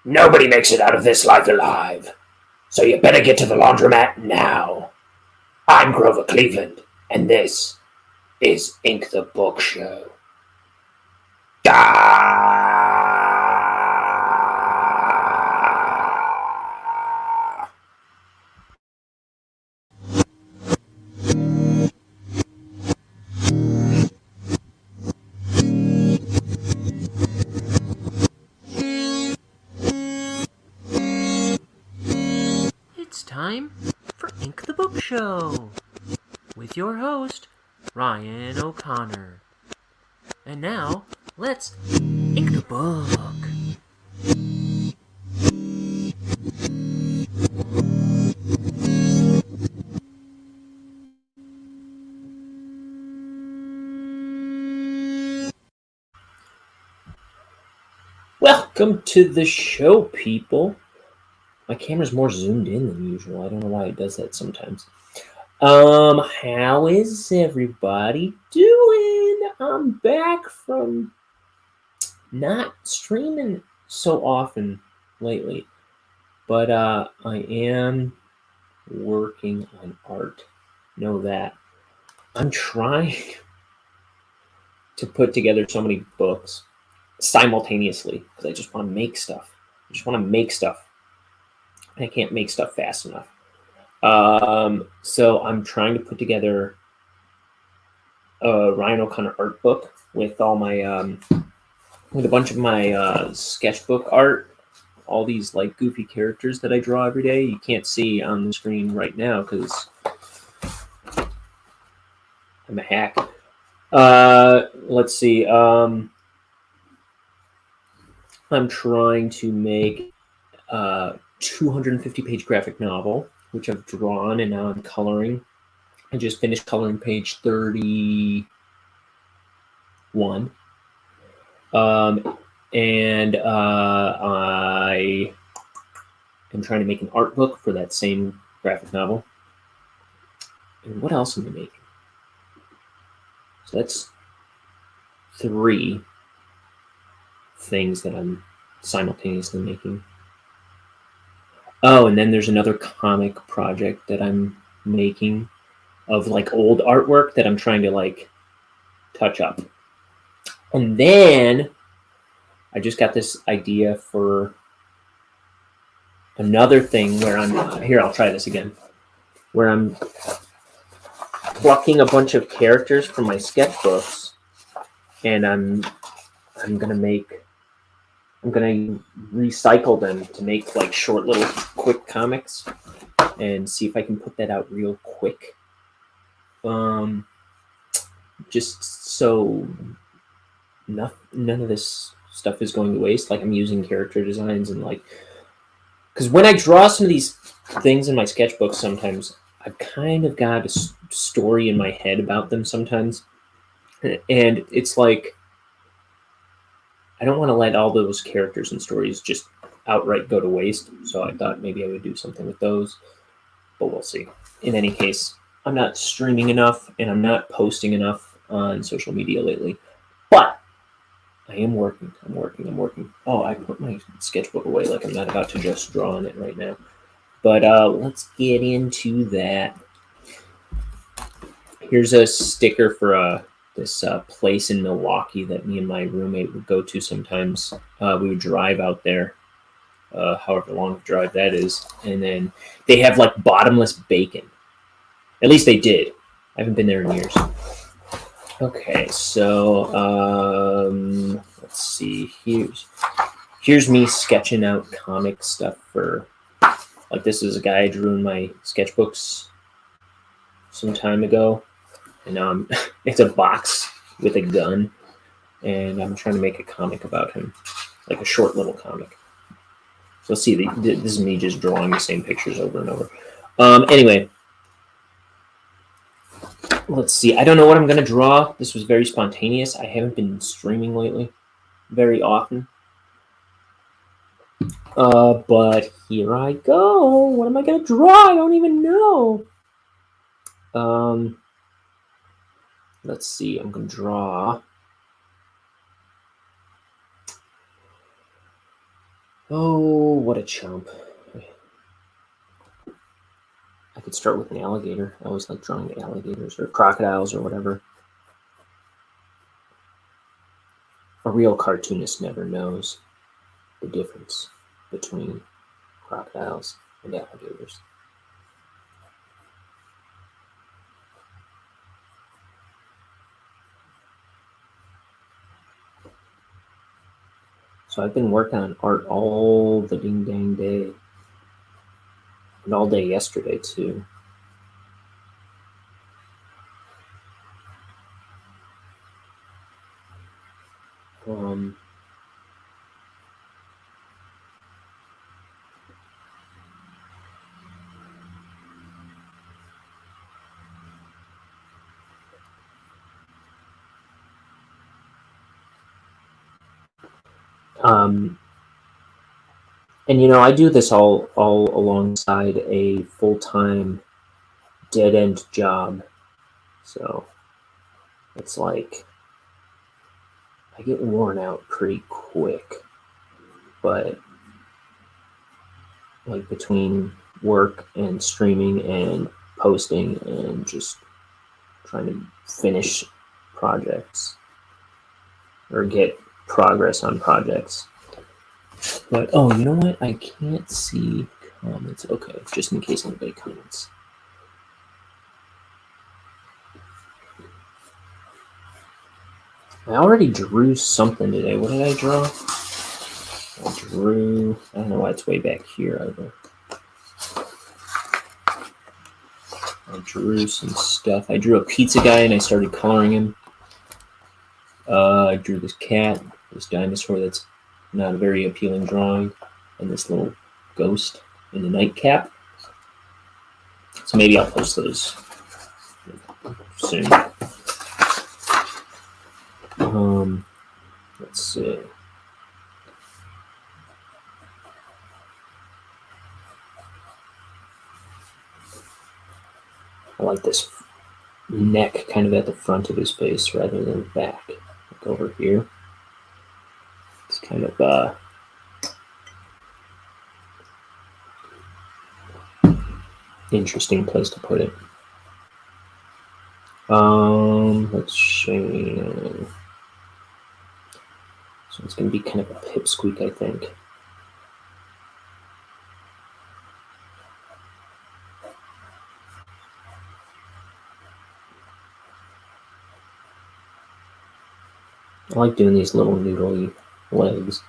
Nobody makes it out of this life alive, so you better get to the laundromat now. I'm Grover Cleveland, and this is Ink the Book Show. It's time for Ink the Book Show with your host, Ryan O'Connor. And now, let's ink the book. Welcome to the show, people. My camera's more zoomed in than usual. I don't know why it does that sometimes. How is everybody doing? I'm back from not streaming so often lately, but I am working on art. Know that. I'm trying to put together so many books simultaneously because I just want to make stuff. I can't make stuff fast enough. So I'm trying to put together a Ryan O'Connor art book with all my with a bunch of my sketchbook art, all these like goofy characters that I draw every day. You can't see on the screen right now because I'm a hack. Let's see. I'm trying to make a 250-page graphic novel, which I've drawn and now I'm coloring. I just finished coloring page 31. And I am trying to make an art book for that same graphic novel. And what else am I making? So that's 3 things that I'm simultaneously making. Oh, and then there's another comic project that I'm making of like old artwork that I'm trying to like touch up. And then I just got this idea for another thing where I'll try this again, where I'm plucking a bunch of characters from my sketchbooks and I'm gonna recycle them to make like short little quick comics and see if I can put that out real quick. Just so none of this stuff is going to waste. Like I'm using character designs and like, because when I draw some of these things in my sketchbooks, sometimes I've kind of got a story in my head about them sometimes, and it's like I don't want to let all those characters and stories just outright go to waste. So I thought maybe I would do something with those, but we'll see. In any case, I'm not streaming enough and I'm not posting enough on social media lately, but I am working. I'm working. Oh, I put my sketchbook away like I'm not about to just draw on it right now. But let's get into that. Here's a sticker for this place in Milwaukee that me and my roommate would go to sometimes. We would drive out there, however long of a drive that is, and then they have like bottomless bacon. At least they did. I haven't been there in years. Okay, so let's see. Here's me sketching out comic stuff for, like, this is a guy I drew in my sketchbooks some time ago, and it's a box with a gun, and I'm trying to make a comic about him, like a short little comic. So let's see. This is me just drawing the same pictures over and over. Anyway. Let's see. I don't know what I'm going to draw. This was very spontaneous. I haven't been streaming lately very often. But here I go. What am I going to draw? I don't even know. Let's see. I'm going to draw Oh, what a chump. I could start with an alligator. I always like drawing alligators or crocodiles or whatever. A real cartoonist never knows the difference between crocodiles and alligators. So I've been working on art all the ding dang day. And all day yesterday too. Um, and I do this all alongside a full-time dead-end job. So it's like I get worn out pretty quick. But like between work and streaming and posting and just trying to finish projects or get progress on projects. But oh, you know what? I can't see comments. Okay, just in case anybody comments. I already drew something today. What did I draw? I don't know why it's way back here either. I drew some stuff. I drew a pizza guy and I started coloring him. I drew this cat, this dinosaur that's not a very appealing drawing, and this little ghost in the nightcap. So maybe I'll post those soon. Let's see. I like this neck kind of at the front of his face rather than the back. Like over here. It's kind of interesting place to put it. Let's see. So it's going to be kind of a pipsqueak, I think. I like doing these little noodly legs.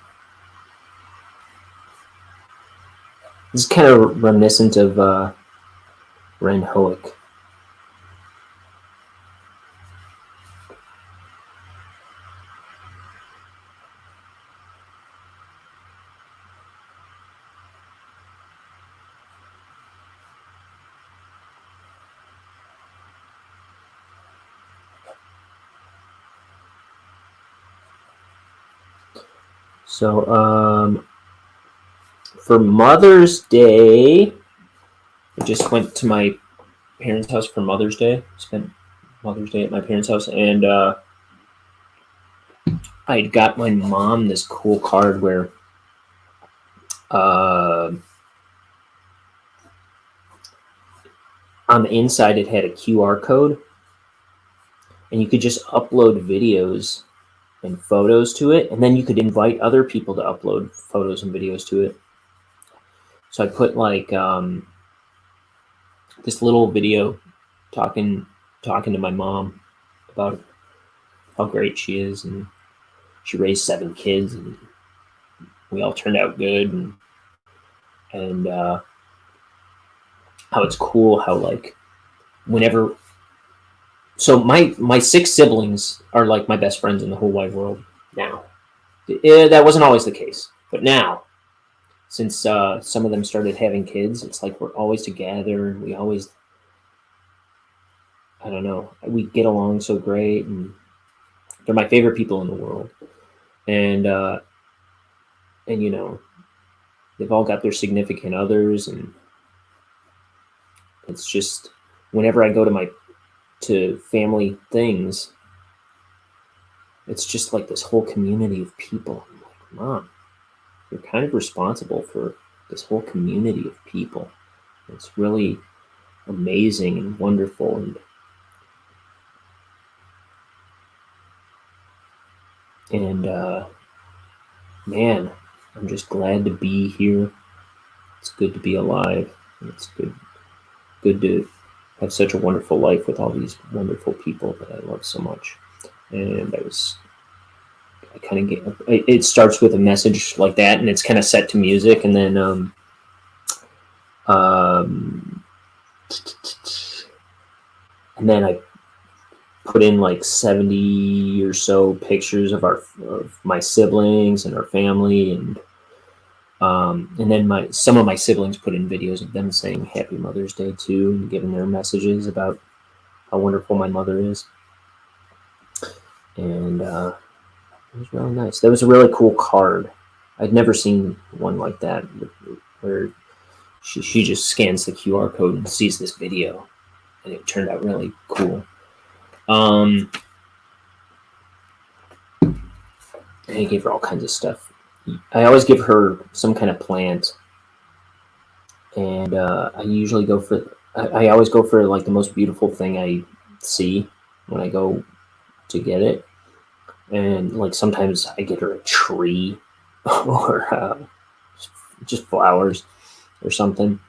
This is kind of reminiscent of Ren Hoek. So, for Mother's Day, I just went to my parents' house for Mother's Day. Spent Mother's Day at my parents' house, and I got my mom this cool card where on the inside it had a QR code, and you could just upload videos and photos to it, and then you could invite other people to upload photos and videos to it. So I put like this little video talking to my mom about how great she is, and she raised 7 kids, and we all turned out good, and how it's cool how like whenever. So my 6 siblings are like my best friends in the whole wide world now. That wasn't always the case, but now, since some of them started having kids, it's like we're always together, and we always, I don't know, we get along so great, and they're my favorite people in the world, and they've all got their significant others, and it's just whenever I go to family things, it's just like this whole community of people. I'm like, Mom, you're kind of responsible for this whole community of people. It's really amazing and wonderful, and man, I'm just glad to be here. It's good to be alive. And it's good to have such a wonderful life with all these wonderful people that I love so much. And I kind of get it starts with a message like that, and it's kind of set to music, and then um, and then I put in like 70 or so pictures of my siblings and our family, and then some of my siblings put in videos of them saying Happy Mother's Day too, and giving their messages about how wonderful my mother is, and it was really nice. That was a really cool card. I'd never seen one like that where she just scans the QR code and sees this video, and it turned out really cool. And I gave her all kinds of stuff. I always give her some kind of plant, and I usually go for. I always go for like the most beautiful thing I see when I go to get it, and like sometimes I get her a tree or just flowers or something.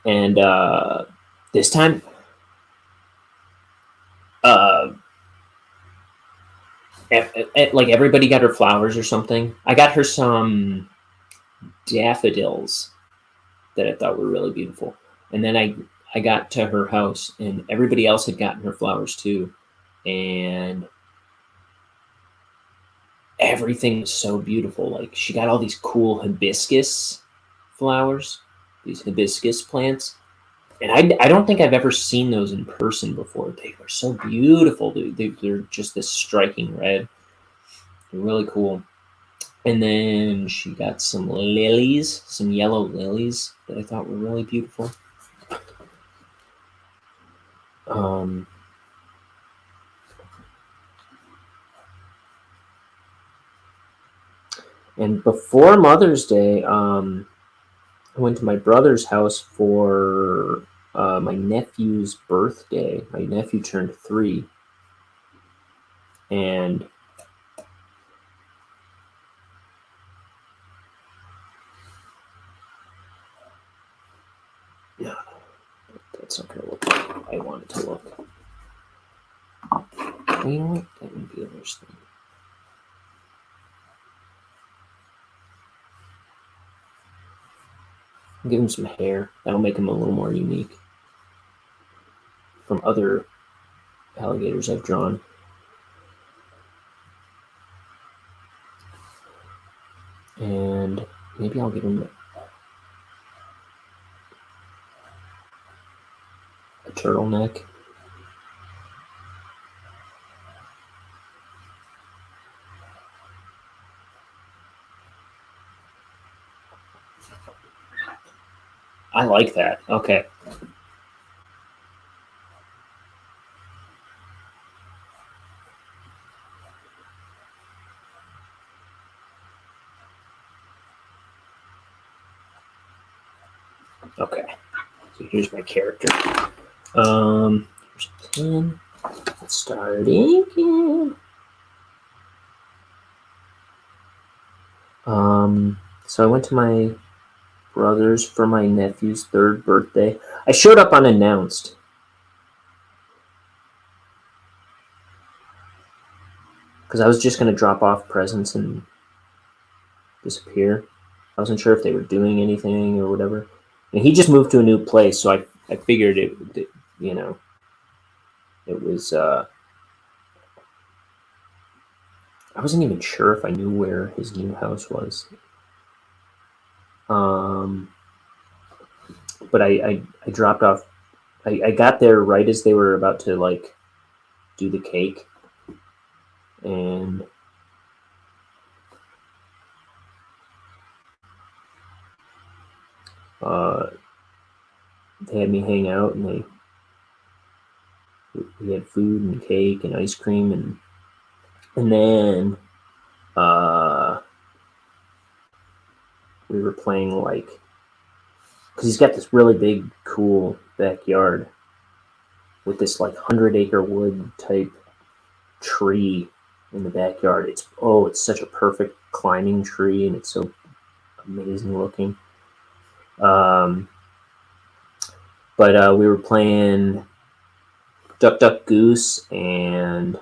And this time, uh, like everybody got her flowers or something. I got her some daffodils that I thought were really beautiful, and then I got to her house, and everybody else had gotten her flowers too, and everything was so beautiful. Like she got all these cool hibiscus flowers, these hibiscus plants, and I don't think I've ever seen those in person before. They were so beautiful. They're just this striking red. They're really cool. And then she got some lilies, some yellow lilies that I thought were really beautiful. Um, and before Mother's Day, I went to my brother's house for my nephew's birthday. My nephew turned 3, and no, that's not gonna look like I want it to look. You know what? That wouldn't be the worst thing. Give him some hair. That'll make him a little more unique from other alligators I've drawn. And maybe I'll give him a turtleneck. I like that. Okay. Okay. So here's my character. Here's a pen. Let's start inking. So I went to my brother's for my nephew's 3rd birthday. I showed up unannounced. Because I was just going to drop off presents and disappear. I wasn't sure if they were doing anything or whatever. And he just moved to a new place, so I figured it was, I wasn't even sure if I knew where his new house was. But I dropped off. I got there right as they were about to like do the cake, and they had me hang out, and we had food and cake and ice cream, and then we were playing like, because he's got this really big, cool backyard with this like 100-acre wood type tree in the backyard. It's such a perfect climbing tree, and it's so amazing looking. Um, but we were playing Duck Duck Goose and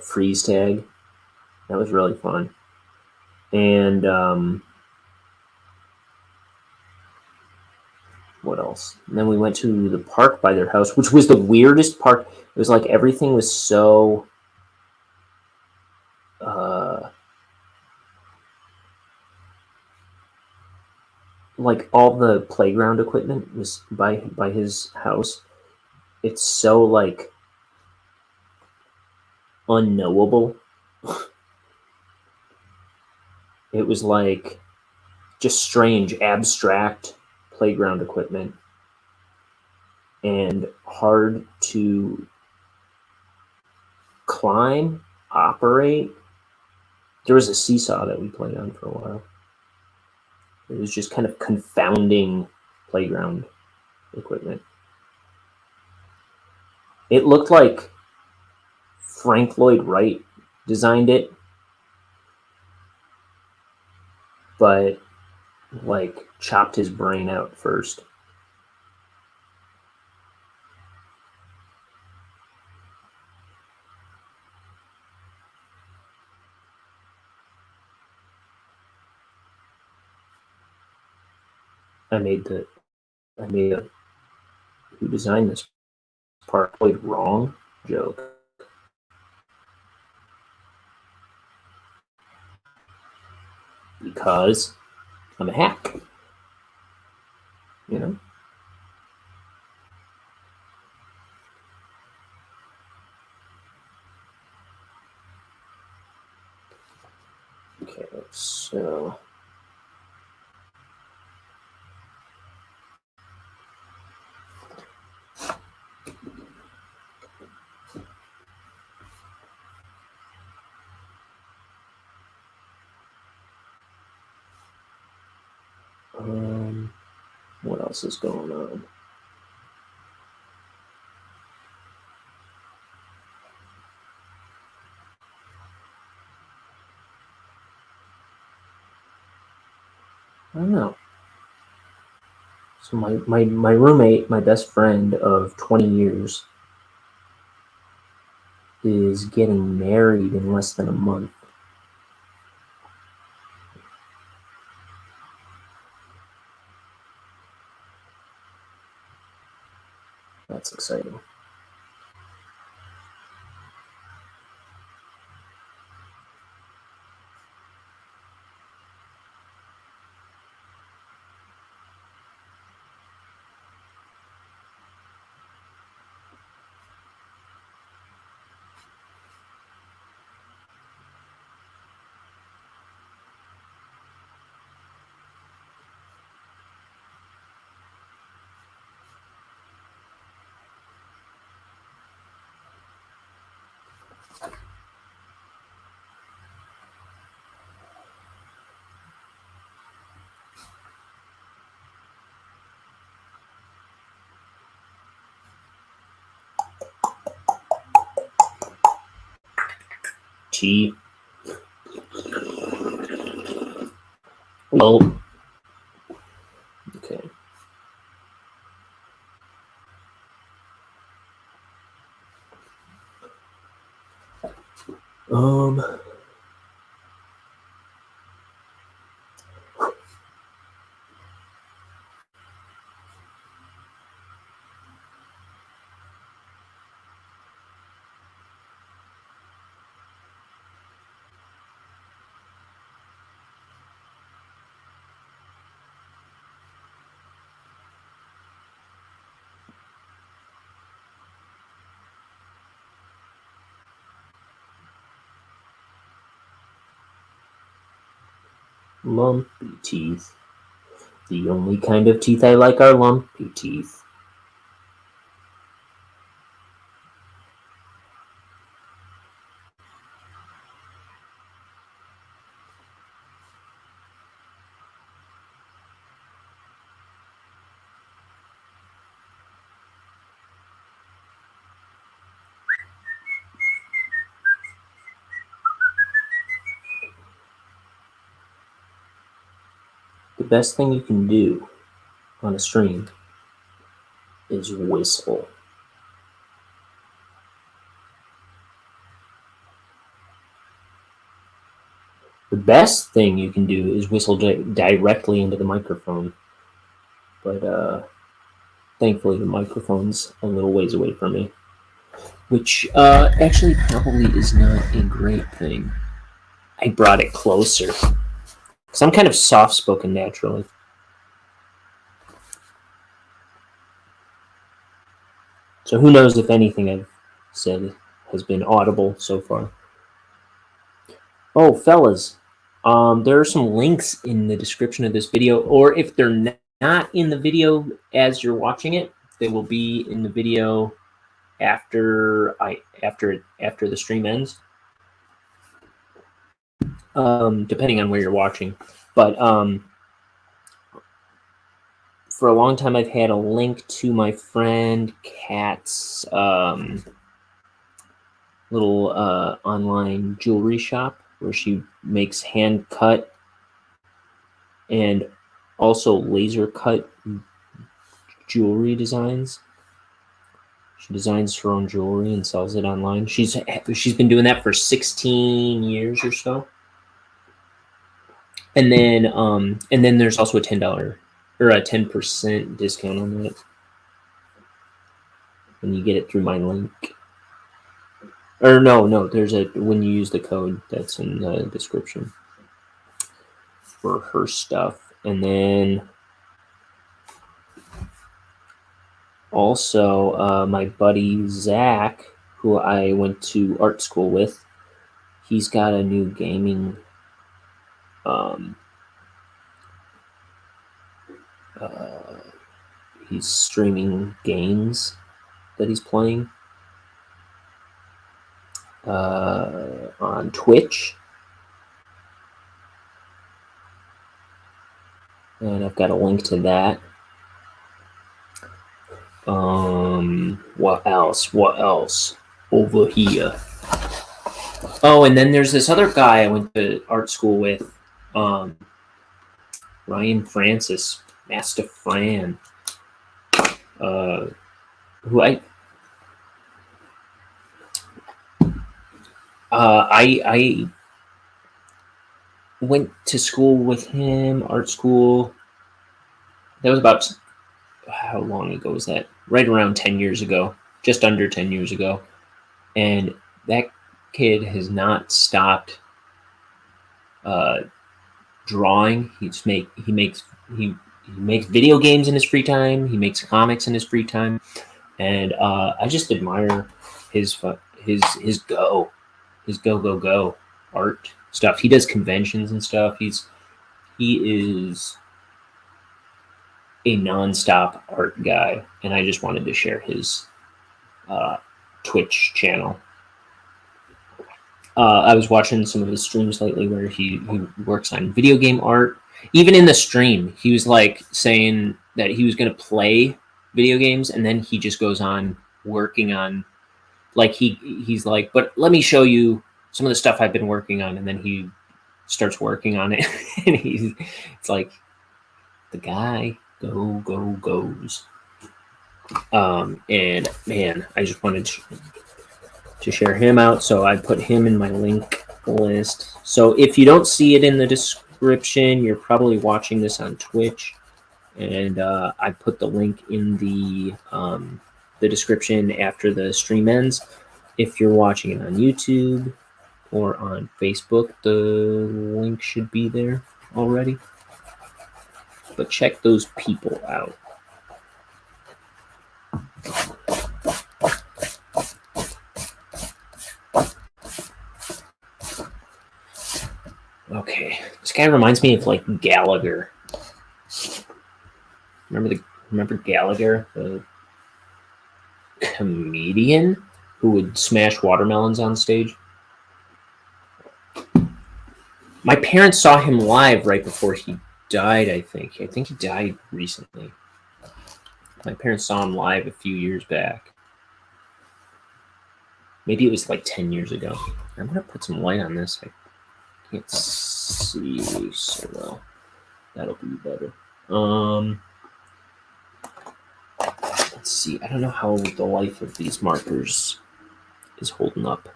freeze tag. That was really fun. And what else? And then we went to the park by their house, which was the weirdest park. It was like everything was so like all the playground equipment was by his house. It's so like unknowable. It was like just strange, abstract playground equipment and hard to climb, operate. There was a seesaw that we played on for a while. It was just kind of confounding playground equipment. It looked like Frank Lloyd Wright designed it, but like chopped his brain out first. I made a who designed this part played wrong joke. Because I'm a hack, you know? Okay, so what else is going on? I don't know. So my roommate, my best friend of 20 years, is getting married in less than a month. That's exciting. Tea. Well, okay. Um, lumpy teeth. The only kind of teeth I like are lumpy teeth. best thing you can do on a stream is whistle. The best thing you can do is whistle directly into the microphone. But thankfully the microphone's a little ways away from me, which actually probably is not a great thing. I brought it closer because I'm kind of soft-spoken naturally. So who knows if anything I've said has been audible so far. Oh, fellas, there are some links in the description of this video, or if they're not in the video as you're watching it, they will be in the video after the stream ends, depending on where you're watching. But for a long time, I've had a link to my friend Kat's little online jewelry shop where she makes hand cut and also laser cut jewelry designs. She designs her own jewelry and sells it online. She's been doing that for 16 years or so. And then there's also a $10 or a 10% discount on that when you get it through my link. Or no, there's when you use the code that's in the description for her stuff. And then also my buddy Zach, who I went to art school with, he's got a new gaming he's streaming games that he's playing on Twitch, and I've got a link to that. What else over here? Oh, and then there's this other guy I went to art school with, Ryan Francis, MastaFran, who I went to school with him, art school. That was about, how long ago was that? Right around 10 years ago, just under 10 years ago. And that kid has not stopped drawing. He makes video games in his free time. He makes comics in his free time, and I just admire his go art stuff. He does conventions and stuff. He is a nonstop art guy, and I just wanted to share his Twitch channel. I was watching some of his streams lately where he works on video game art. Even in the stream, he was like saying that he was going to play video games, and then he just goes on working on, like he's like, but let me show you some of the stuff I've been working on, and then he starts working on it, and it's like the guy goes. And man, I just wanted to share him out, so I put him in my link list. So if you don't see it in the description, you're probably watching this on Twitch, and I put the link in the description after the stream ends. If you're watching it on YouTube or on Facebook, the link should be there already. But check those people out. Okay, this guy reminds me of like Gallagher. Remember Gallagher, the comedian who would smash watermelons on stage? My parents saw him live right before he died, I think. I think he died recently. My parents saw him live a few years back. Maybe it was like 10 years ago. I'm going to put some light on this. I can't see so well. That'll be better. Let's see. I don't know how the life of these markers is holding up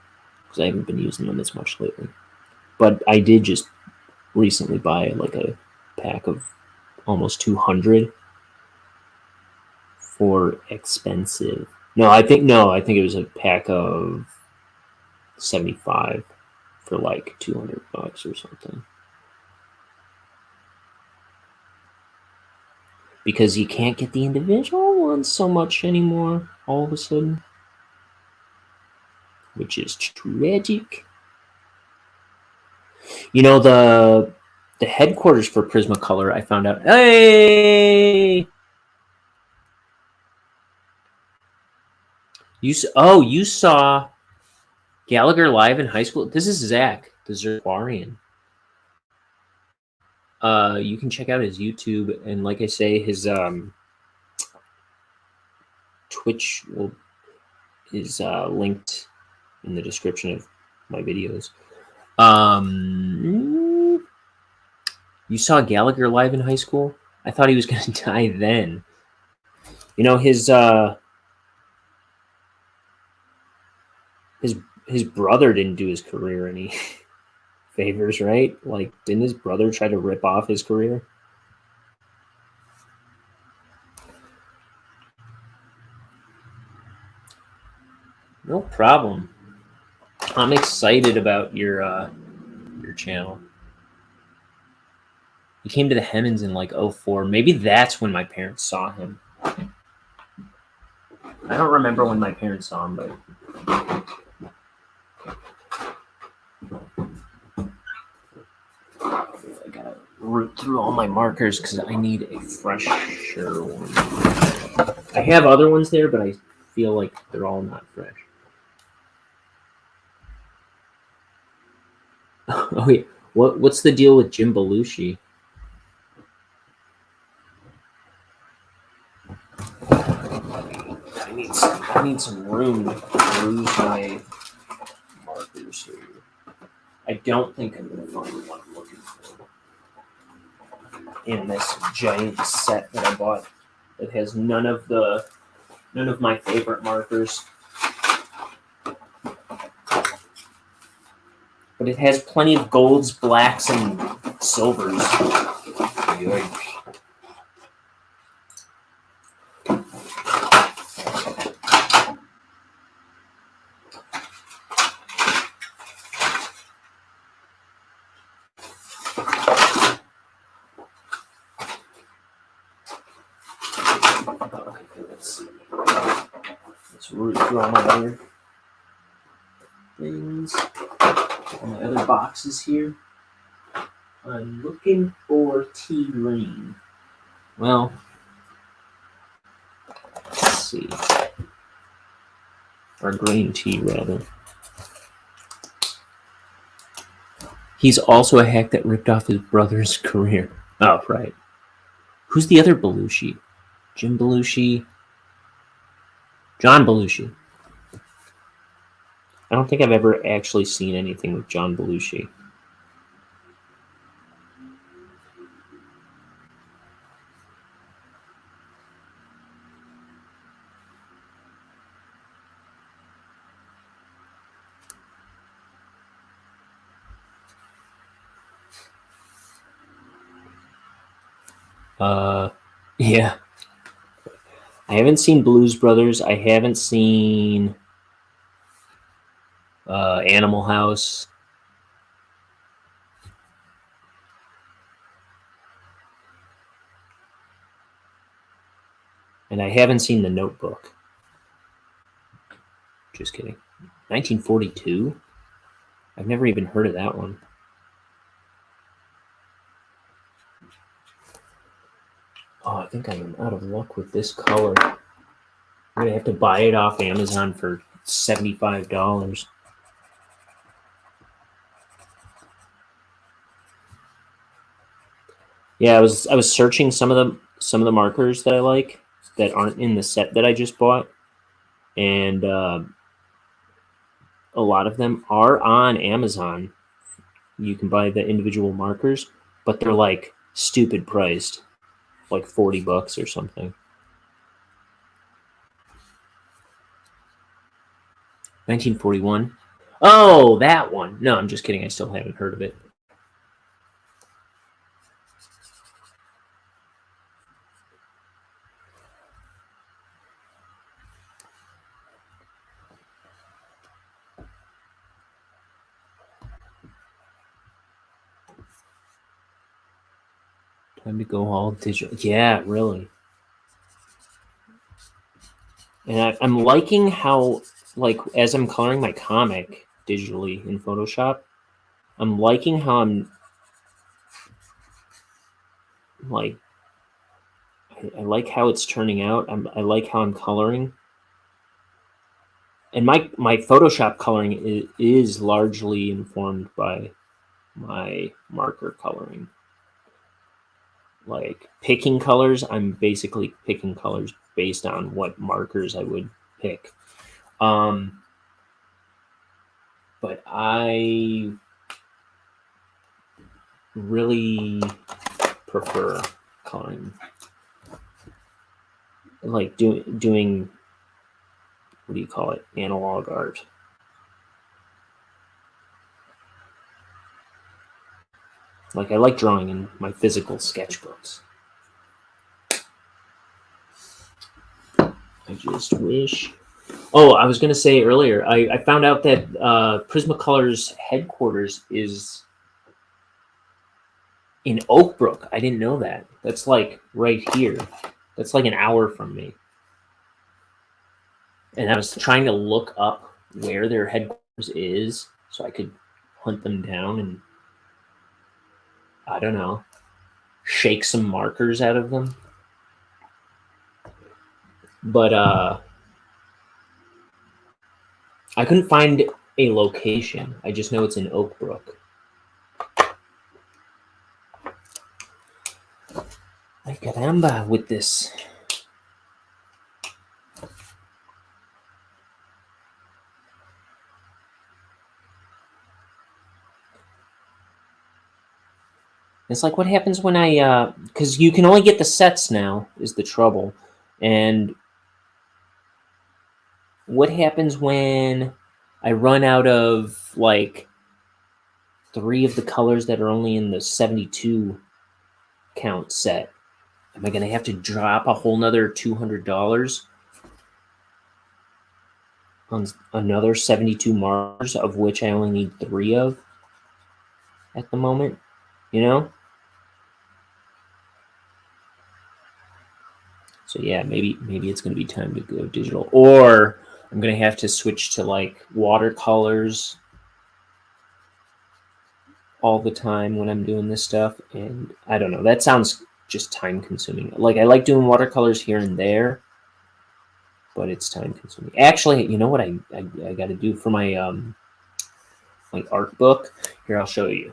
because I haven't been using them as much lately. But I did just recently buy like a pack of almost 200 for expensive. No, I think it was a pack of 75 for like $200 or something. Because you can't get the individual ones so much anymore all of a sudden, which is tragic. You know, the headquarters for Prismacolor, I found out. Hey, you saw Gallagher live in high school. This is Zach, the Zerquarian. You can check out his YouTube, and like I say, his Twitch is linked in the description of my videos. You saw Gallagher live in high school? I thought he was going to die then. You know, his brother didn't do his career any favors, right? Like, didn't his brother try to rip off his career? No problem. I'm excited about your channel. He came to the Hemmons in like 04. Maybe that's when my parents saw him. I don't remember when my parents saw him, but I gotta root through all my markers because I need a fresher one. I have other ones there, but I feel like they're all not fresh. Oh yeah, what's the deal with Jim Belushi? I need some room to peruse my markers here. I don't think I'm gonna find what I'm looking for in this giant set that I bought. It has none of my favorite markers. But it has plenty of golds, blacks, and silvers. Yikes. Let's root through all my other things. All my other boxes here. I'm looking for tea green. Well, let's see. Or green tea, rather. He's also a hack that ripped off his brother's career. Oh, right. Who's the other Belushi? Jim Belushi? John Belushi. I don't think I've ever actually seen anything with John Belushi. Yeah. I haven't seen Blues Brothers. I haven't seen Animal House. And I haven't seen The Notebook. Just kidding. 1942? I've never even heard of that one. Oh, I think I am out of luck with this color. I'm going to have to buy it off Amazon for $75. Yeah, I was searching some of the markers that I like that aren't in the set that I just bought, and a lot of them are on Amazon. You can buy the individual markers, but they're like stupid priced, like $40 or something. 1941. Oh, that one. No, I'm just kidding. I still haven't heard of it. Time to go all digital. Yeah, really. And I'm liking how, like, as I'm coloring my comic digitally in Photoshop, I'm liking how I'm, like, I like how it's turning out. I like how I'm coloring. And my Photoshop coloring is largely informed by my marker coloring. Like picking colors, I'm basically picking colors based on what markers I would pick. But I really prefer coloring, like doing what do you call it, analog art. Like I like drawing in my physical sketchbooks. I just wish. Oh, I was going to say earlier, I found out that Prismacolor's headquarters is in Oak Brook. I didn't know that. That's like right here. That's like an hour from me. And I was trying to look up where their headquarters is so I could hunt them down and, I don't know, shake some markers out of them. But I couldn't find a location. I just know it's in Oak Brook. Ay caramba with this. It's like, what happens when I, because you can only get the sets now, is the trouble. And what happens when I run out of, like, 3 of the colors that are only in the 72 count set? Am I going to have to drop a whole nother $200 on another 72 markers, of which I only need 3 of at the moment? You know? So yeah, maybe it's going to be time to go digital, or I'm going to have to switch to like watercolors all the time when I'm doing this stuff. And I don't know, that sounds just time consuming. Like I like doing watercolors here and there, but it's time consuming. Actually, you know what I got to do for my my art book? Here, I'll show you.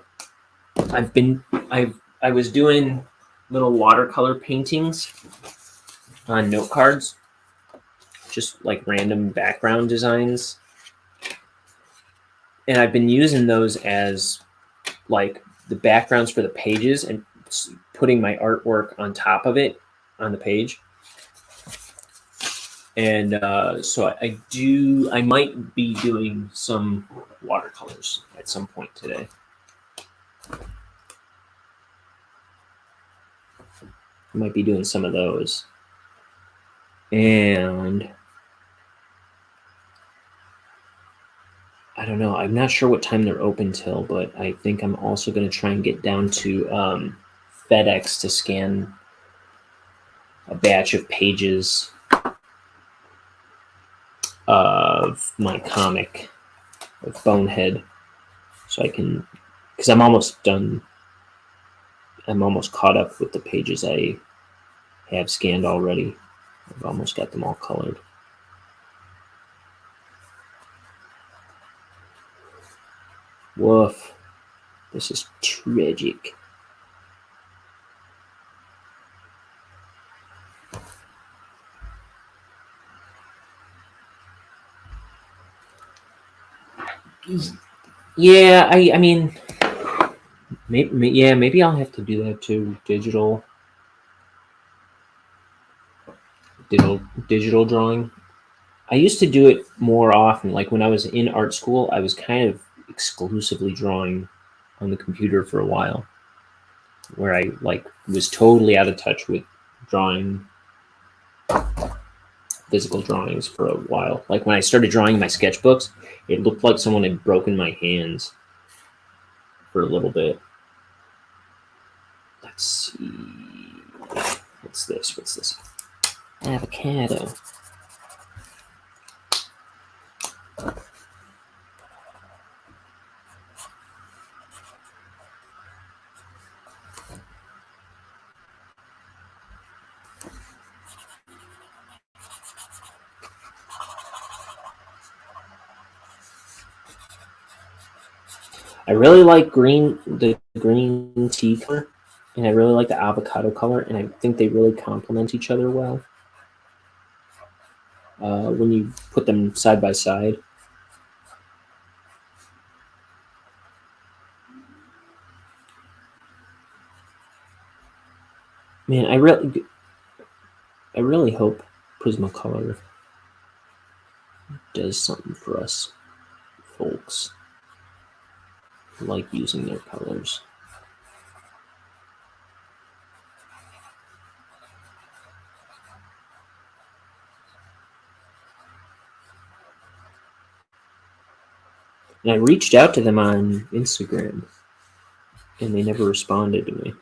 I was doing little watercolor paintings on note cards, just like random background designs. And I've been using those as like the backgrounds for the pages and putting my artwork on top of it on the page. And so I might be doing some watercolors at some point today. I might be doing some of those. And I don't know. I'm not sure what time they're open till, but I think I'm also going to try and get down to FedEx to scan a batch of pages of my comic of Bonehead, so I can, because I'm almost done. I'm almost caught up with the pages I have scanned already. I've almost got them all colored. Woof. This is tragic. Yeah, I mean, Maybe I'll have to do that too. Digital drawing. I used to do it more often. Like when I was in art school, I was kind of exclusively drawing on the computer for a while, where I like was totally out of touch with drawing physical drawings for a while. Like when I started drawing my sketchbooks, it looked like someone had broken my hands for a little bit. Let's see. What's this? Avocado. I really like the green tea color, and I really like the avocado color, and I think they really complement each other well when you put them side by side. Man, I really hope Prismacolor does something for us folks who like using their colors. And I reached out to them on Instagram, and they never responded to me.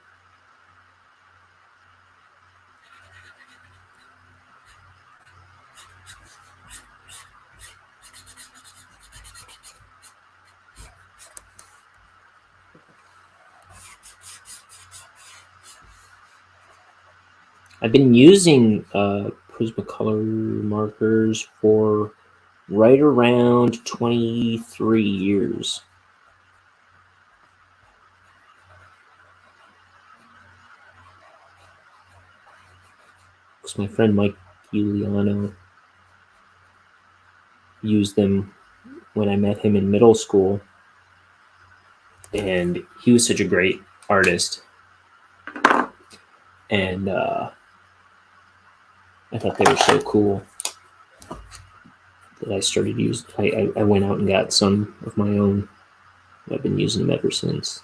I've been using Prismacolor markers for right around 23 years. Because my friend Mike Giuliano used them when I met him in middle school, and he was such a great artist. And I thought they were so cool that I started using. I went out and got some of my own. I've been using them ever since.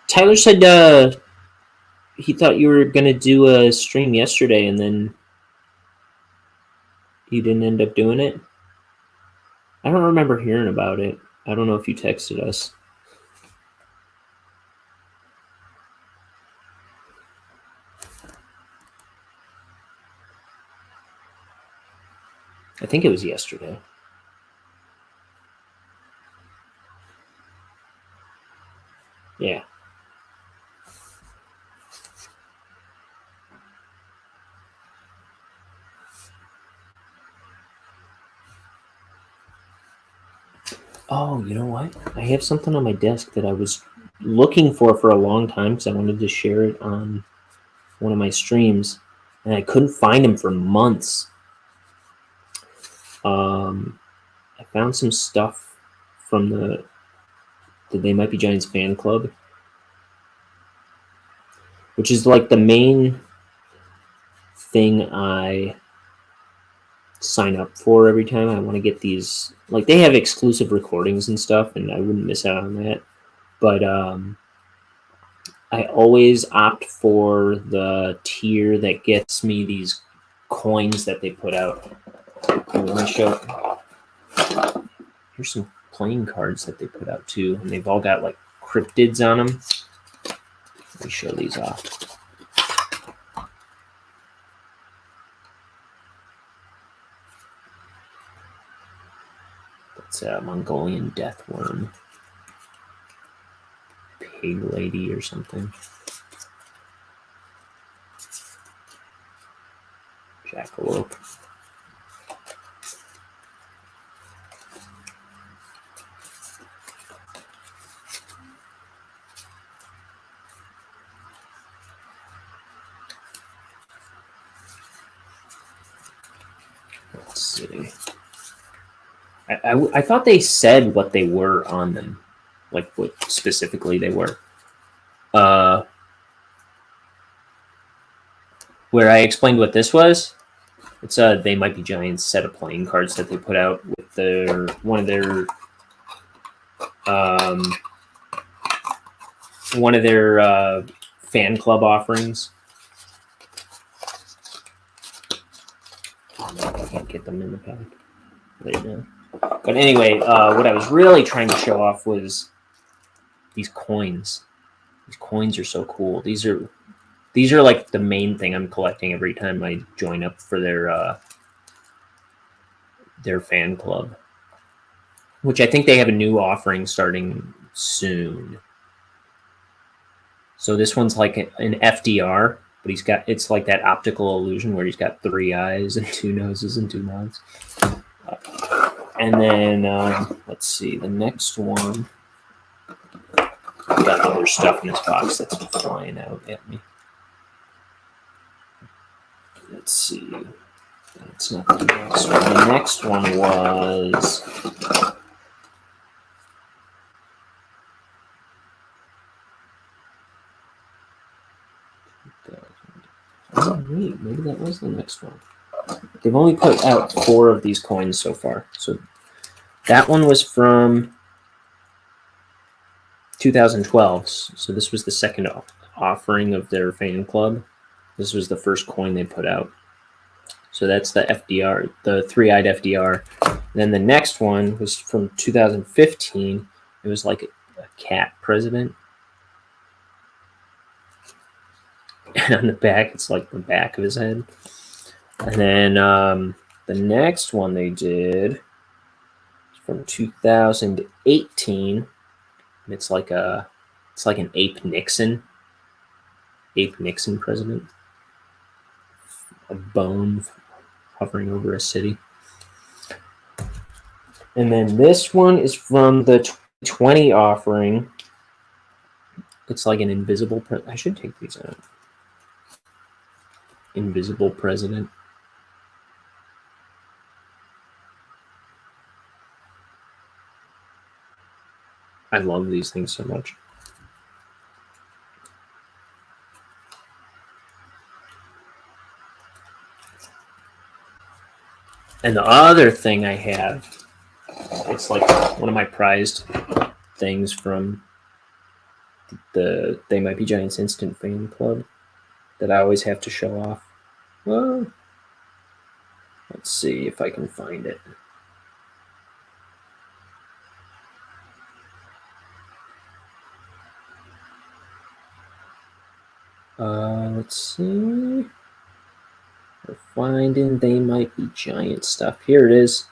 Tyler said he thought you were gonna do a stream yesterday, and then you didn't end up doing it. I don't remember hearing about it. I don't know if you texted us. I think it was yesterday. Yeah. Oh, you know what? I have something on my desk that I was looking for a long time because I wanted to share it on one of my streams, and I couldn't find them for months. I found some stuff from the They Might Be Giants fan club, which is like the main thing I sign up for every time I want to get these. Like they have exclusive recordings and stuff, and I wouldn't miss out on that. But I always opt for the tier that gets me these coins that they put out. Let me show. Here's some playing cards that they put out too, and they've all got like cryptids on them. Let me show these off. It's a Mongolian death worm. Pig lady or something. Jackalope. Let's see. I thought they said what they were on them, like what specifically they were. Where I explained what this was, it's a They Might Be Giants set of playing cards that they put out with one of their fan club offerings. I can't get them in the pack right now. But anyway, what I was really trying to show off was these coins. These coins are so cool. These are like the main thing I'm collecting every time I join up for their fan club, which I think they have a new offering starting soon. So this one's like an FDR, but it's like that optical illusion where he's got 3 eyes and 2 noses and 2 mouths. And then let's see, the next one. I've got other stuff in this box that's flying out at me. Let's see. That's not the next one. The next one was. Oh, wait, maybe that was the next one. They've only put out 4 of these coins so far. So that one was from 2012. So this was the second offering of their fan club. This was the first coin they put out. So that's the FDR, the 3-eyed FDR. Then the next one was from 2015. It was like a cat president. And on the back, it's like the back of his head. And then the next one they did is from 2018. And it's like an Ape Nixon president. A bone hovering over a city. And then this one is from the 2020 offering. It's like an invisible. I should take these out. Invisible president. I love these things so much. And the other thing I have, it's like one of my prized things from the They Might Be Giants Instant Fan Club that I always have to show off. Well, let's see if I can find it. Let's see. We're finding They Might Be Giant stuff. Here it is.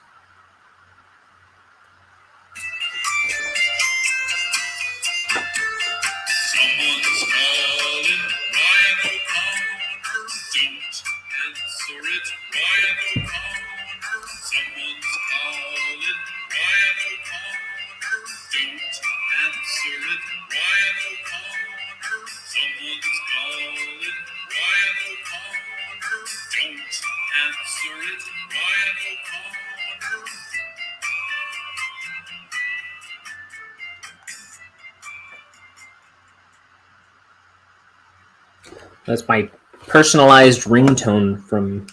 That's my personalized ringtone from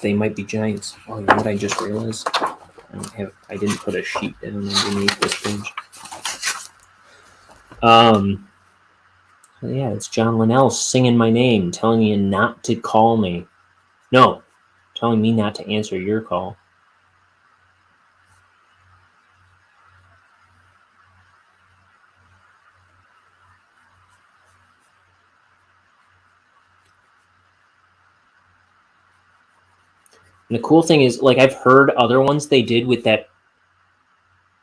They Might Be Giants. Oh, you know what I just realized? I didn't put a sheet down underneath this page. So yeah, it's John Linnell singing my name, telling you not to call me. No, telling me not to answer your call. And the cool thing is, like, I've heard other ones they did with that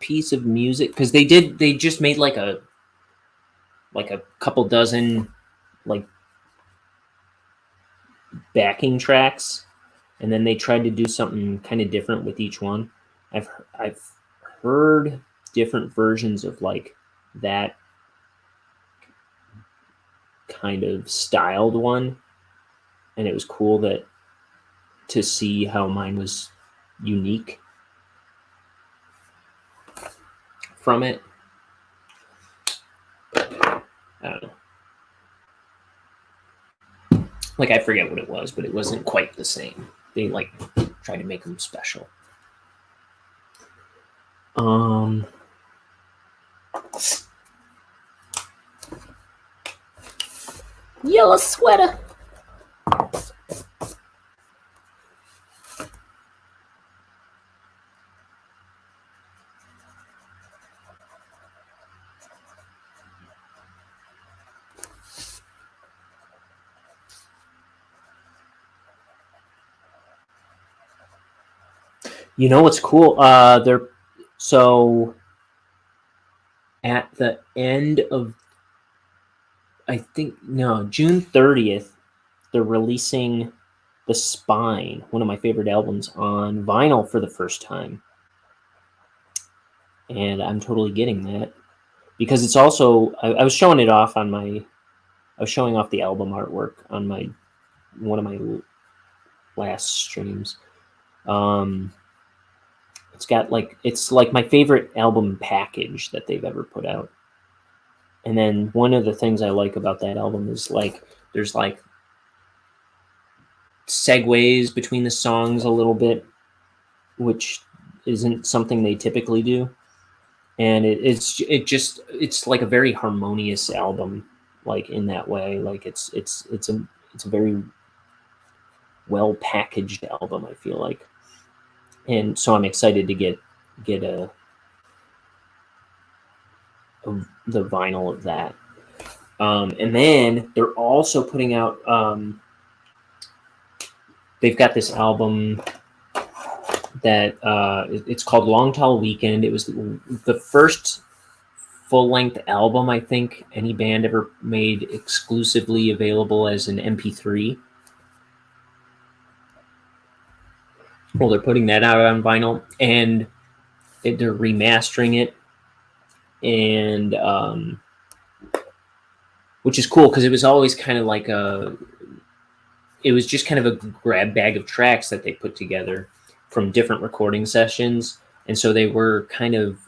piece of music, because they just made like a couple dozen like backing tracks, and then they tried to do something kind of different with each one. I've heard different versions of like that kind of styled one, and it was cool to see how mine was unique from it. I don't know. Like, I forget what it was, but it wasn't quite the same. They like tried to make them special. Yellow sweater. You know what's cool? They're so at the end of, I think, no, June 30th, they're releasing The Spine, one of my favorite albums, on vinyl for the first time. And I'm totally getting that because it's also, I was showing it off on I was showing off the album artwork on one of my last streams. It's like my favorite album package that they've ever put out. And then one of the things I like about that album is like there's like segues between the songs a little bit, which isn't something they typically do. And it's like a very harmonious album, like in that way. Like it's a very well packaged album, I feel like. And so I'm excited to get the vinyl of that. And then they're also putting out, they've got this album that it's called Long Tall Weekend. It was the first full-length album I think any band ever made exclusively available as an MP3. Well, they're putting that out on vinyl, and they're remastering it, and which is cool because it was always kind of like it was just kind of a grab bag of tracks that they put together from different recording sessions, and so they were kind of,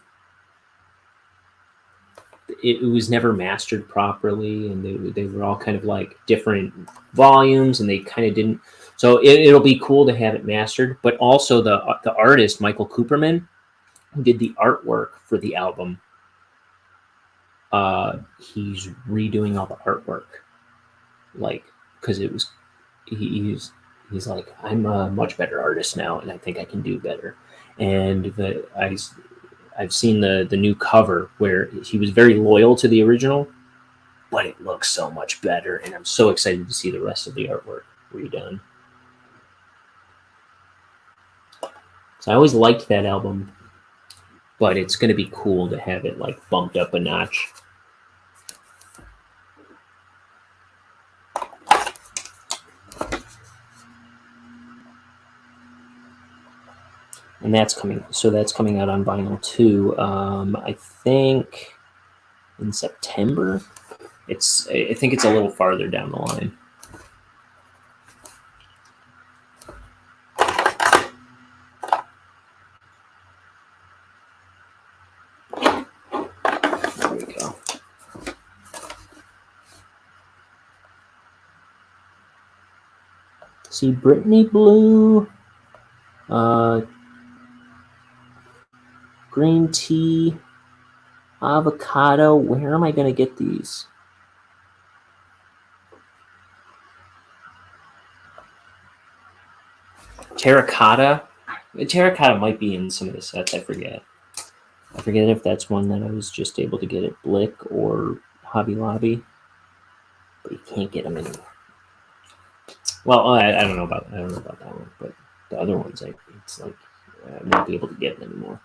it was never mastered properly, and they were all kind of like different volumes, and they kind of didn't. So it'll be cool to have it mastered, but also the artist Michael Cooperman, who did the artwork for the album, he's redoing all the artwork, like, because it was he's like, I'm a much better artist now, and I think I can do better. And I've seen the new cover where he was very loyal to the original, but it looks so much better, and I'm so excited to see the rest of the artwork redone. So I always liked that album, but it's going to be cool to have it like bumped up a notch. And that's coming out on vinyl too. I think in September. I think it's a little farther down the line. There we go. See, Brittany Blue, green tea, avocado. Where am I going to get these? Terracotta. Terracotta might be in some of the sets. I forget if that's one that I was just able to get at Blick or Hobby Lobby, but you can't get them anymore. Well, I don't know about that one, but the other ones, it's like I won't be able to get them anymore.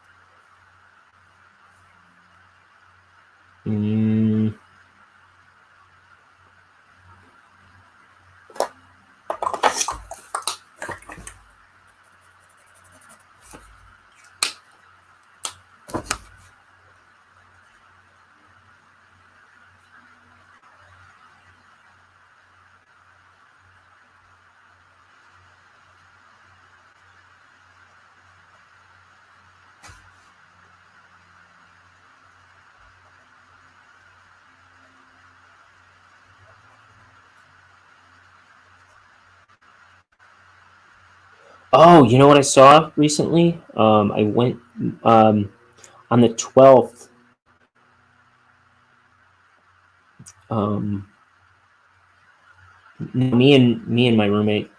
Oh, you know what I saw recently? I went on the 12th. Um, me and my roommate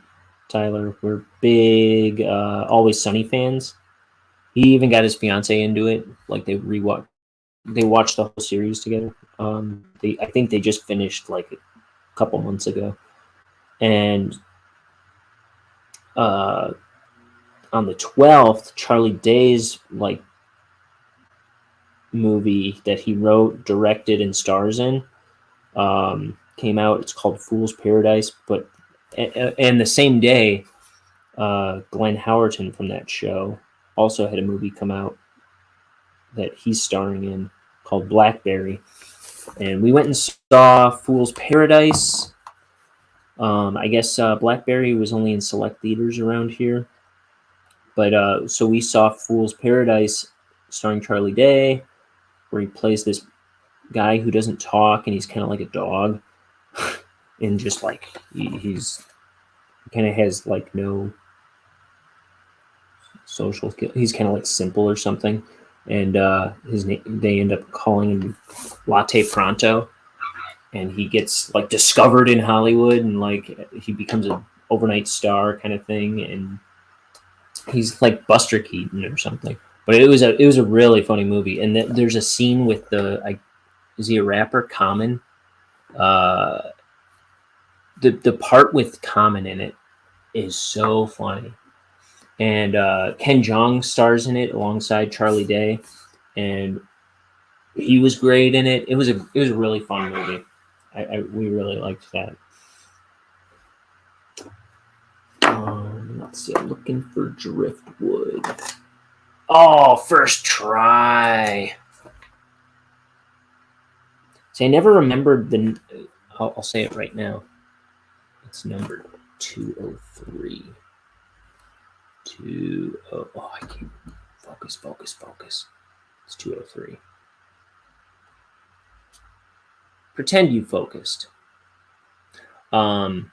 Tyler were big Always Sunny fans. He even got his fiance into it. Like they watched the whole series together. I think they just finished like a couple months ago, and uh, on the 12th, Charlie Day's like movie that he wrote, directed, and stars in came out. It's called Fool's Paradise. But and the same day, Glenn Howerton from that show also had a movie come out that he's starring in called Blackberry. And we went and saw Fool's Paradise. I guess Blackberry was only in select theaters around here. But so we saw Fool's Paradise starring Charlie Day, where he plays this guy who doesn't talk and he's kind of like a dog. And just like he's kind of has like no social skill. He's kind of like simple or something. And his name, they end up calling him Latte Pronto. And he gets like discovered in Hollywood and like he becomes an overnight star kind of thing. And he's like Buster Keaton or something. But it was a really funny movie. And there's a scene with is he a rapper? Common. The part with Common in it is so funny. And Ken Jeong stars in it alongside Charlie Day, and he was great in it. It was a really fun movie. We really liked that. Let's see. I'm looking for Driftwood. Oh, first try. See, I never remembered the. I'll say it right now. It's number 203. Oh, I can't focus. It's 203. Pretend you focused. I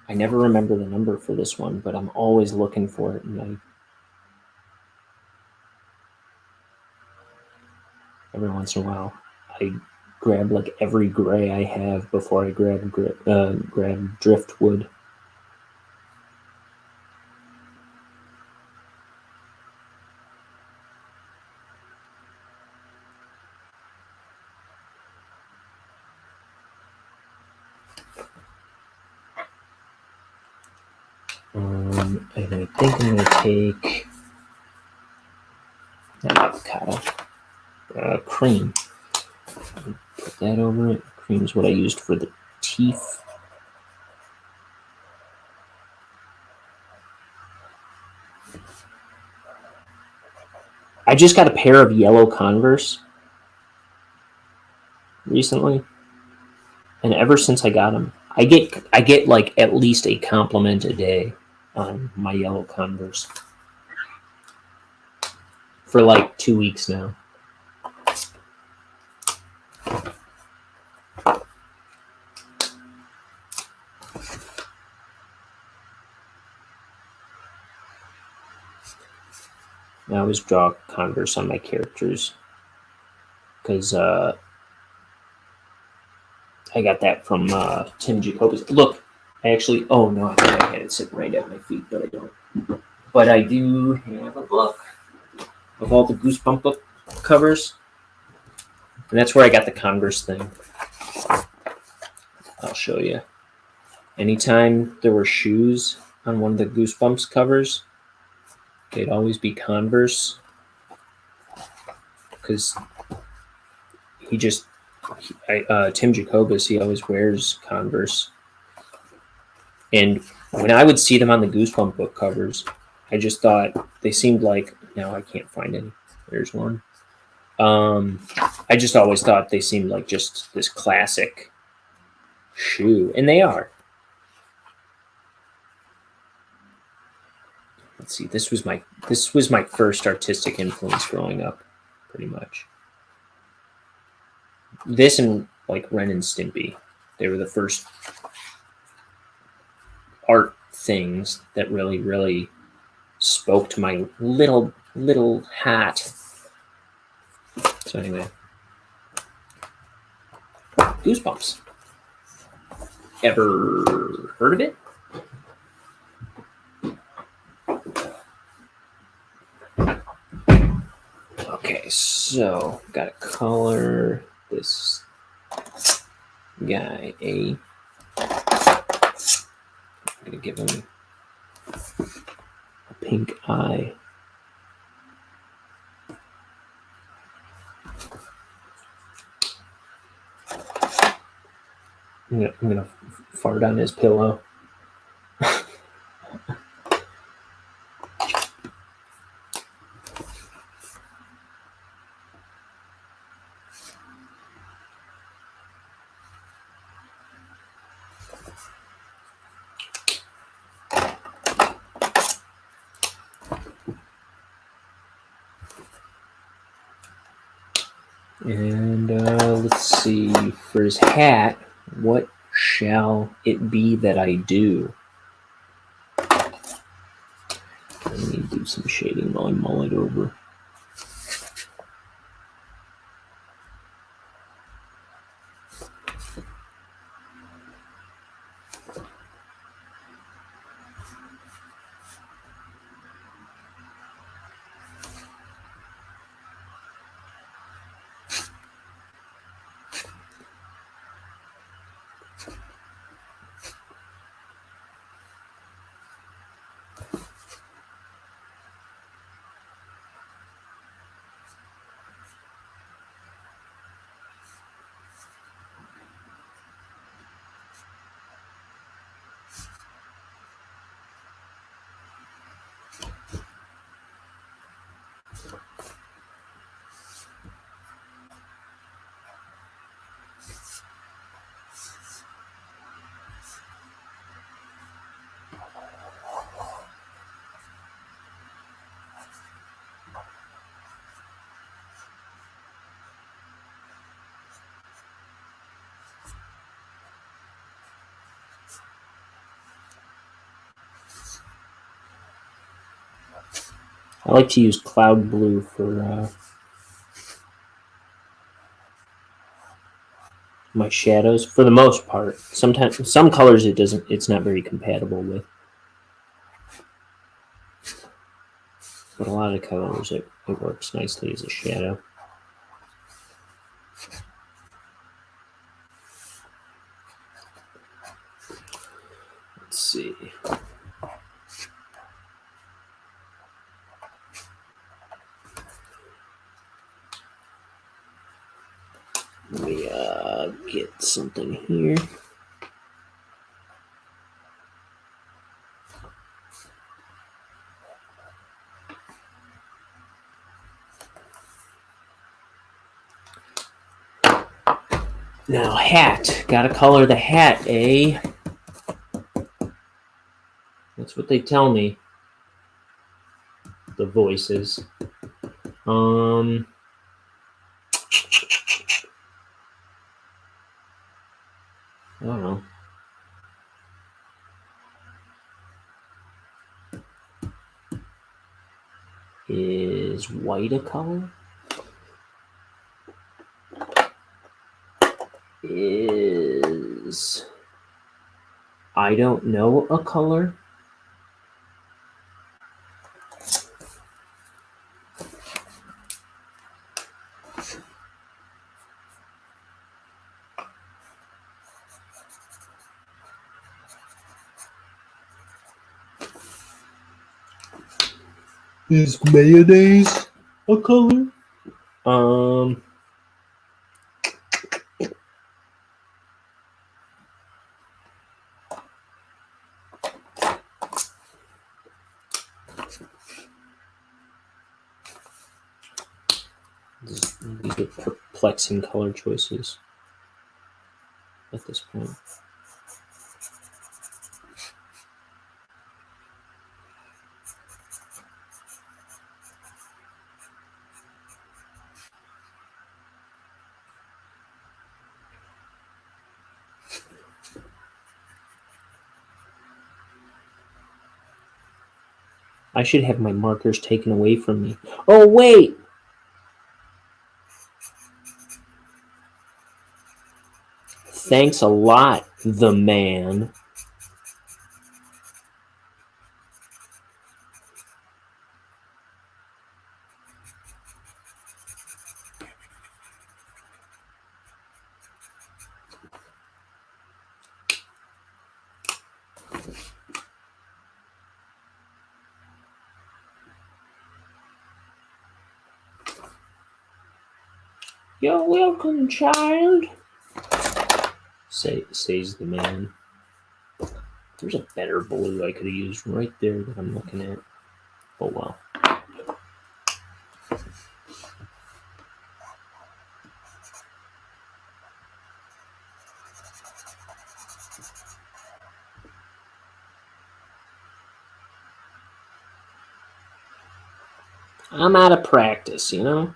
never remember the number for this one, but I'm always looking for it, and every once in a while, I grab like every gray I have before I grab driftwood. And I think I'm going to take not avocado, cream. Put that over it. Cream is what I used for the teeth. I just got a pair of yellow Converse recently, and ever since I got them, I get like at least a compliment a day on my yellow Converse for like 2 weeks now. I always draw Converse on my characters because I got that from Tim Jacobus. Look, I actually, oh no, I think I had it sitting right at my feet, but I don't. But I do have a book of all the Goosebump book covers, and that's where I got the Converse thing. I'll show you. Anytime there were shoes on one of the Goosebumps covers, they'd always be Converse because Tim Jacobus, he always wears Converse. And when I would see them on the Goosebump book covers, I just thought they seemed like, now I can't find any. There's one. I just always thought they seemed like just this classic shoe, and they are. Let's see. This was my first artistic influence growing up, pretty much. This and like Ren and Stimpy, they were the first art things that really spoke to my little hat. So anyway, Goosebumps. Ever heard of it? Okay, so gotta color this guy a. I'm gonna give him a pink eye. I'm gonna fart on his pillow. And let's see, for his hat, what shall it be that I do? Let me do some shading while I mull it over. I like to use cloud blue for my shadows for the most part. Sometimes some colors it's not very compatible with, but a lot of colors it works nicely as a shadow. Let's see. Let me get something here. Now, hat. Gotta color the hat, eh? That's what they tell me. The voices. I don't know. Is white a color? Is I don't know a color? Is mayonnaise a color? These are perplexing color choices at this point. I should have my markers taken away from me. Oh, wait! Thanks a lot, the man. You're welcome, child, says the man. There's a better blue I could have used right there that I'm looking at. Oh, well. I'm out of practice, you know?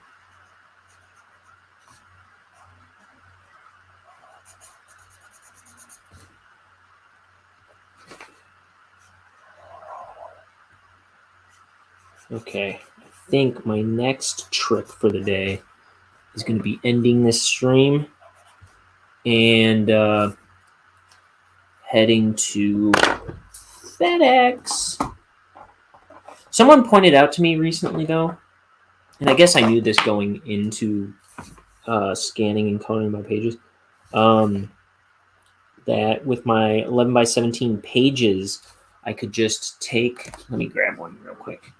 Okay, I think my next trick for the day is going to be ending this stream and heading to FedEx. Someone pointed out to me recently, though, and I guess I knew this going into scanning and coloring my pages, that with my 11 by 17 pages, I could just take, let me grab one real quick.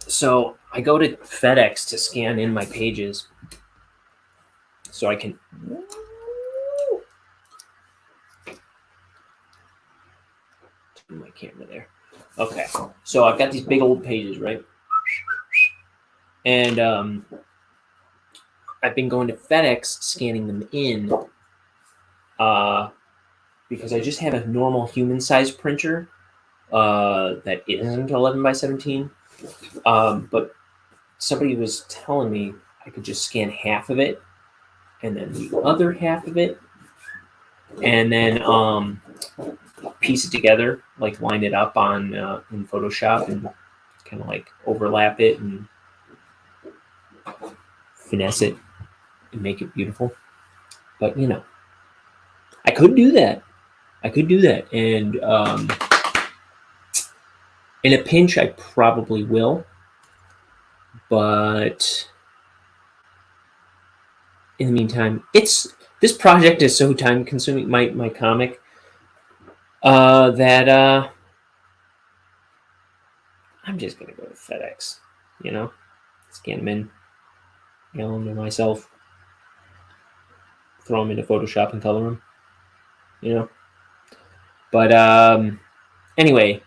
So I go to FedEx to scan in my pages so I can, turn my camera there. Okay, so I've got these big old pages, right? And I've been going to FedEx scanning them in because I just have a normal human-sized printer that isn't 11 by 17. But somebody was telling me I could just scan half of it and then the other half of it and then piece it together, like line it up on in Photoshop and kind of like overlap it and finesse it and make it beautiful. But, you know, I could do that. And in a pinch, I probably will. But in the meantime, this project is so time consuming, my comic, that I'm just gonna go to FedEx, you know, scan them in, mail them to myself, throw them into Photoshop and color them, you know. But anyway,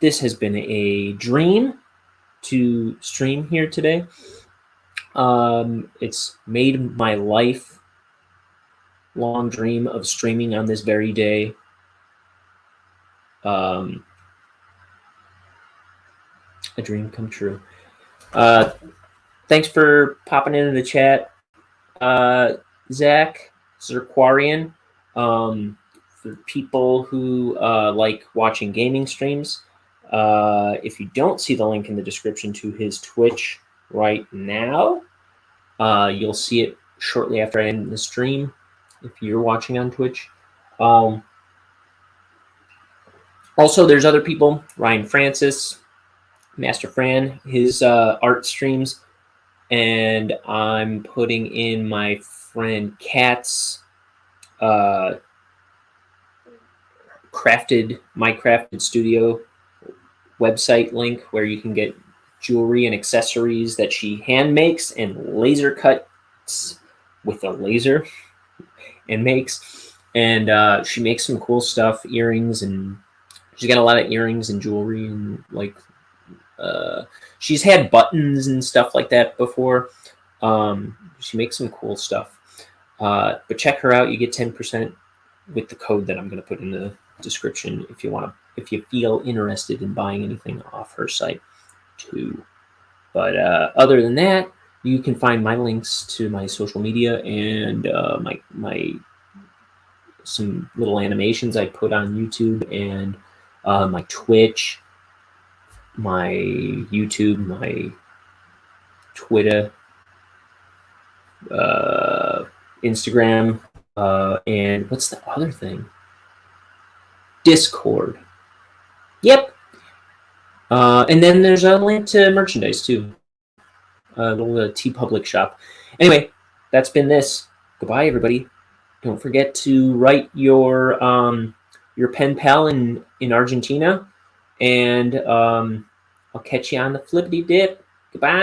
this has been a dream to stream here today. It's made my life long dream of streaming on this very day. A dream come true. Thanks for popping into the chat, Zach Zerquarian. For people who like watching gaming streams, if you don't see the link in the description to his Twitch right now, you'll see it shortly after I end the stream if you're watching on Twitch. Also, there's other people, Ryan Francis, MastaFran, his art streams, and I'm putting in my friend Kat's my crafted studio website link where you can get jewelry and accessories that she hand makes and laser cuts with a laser and makes. And she makes some cool stuff, earrings, and she's got a lot of earrings and jewelry, and like she's had buttons and stuff like that before. She makes some cool stuff. But check her out. You get 10% with the code that I'm going to put in the description if you feel interested in buying anything off her site too. But other than that, you can find my links to my social media and my some little animations I put on YouTube and my Twitch, my YouTube, my Twitter, Instagram, and what's the other thing? Discord. Yep. And then there's a link to merchandise too. A little TeePublic shop. Anyway, that's been this. Goodbye, everybody. Don't forget to write your pen pal in Argentina, and I'll catch you on the flippity dip. Goodbye.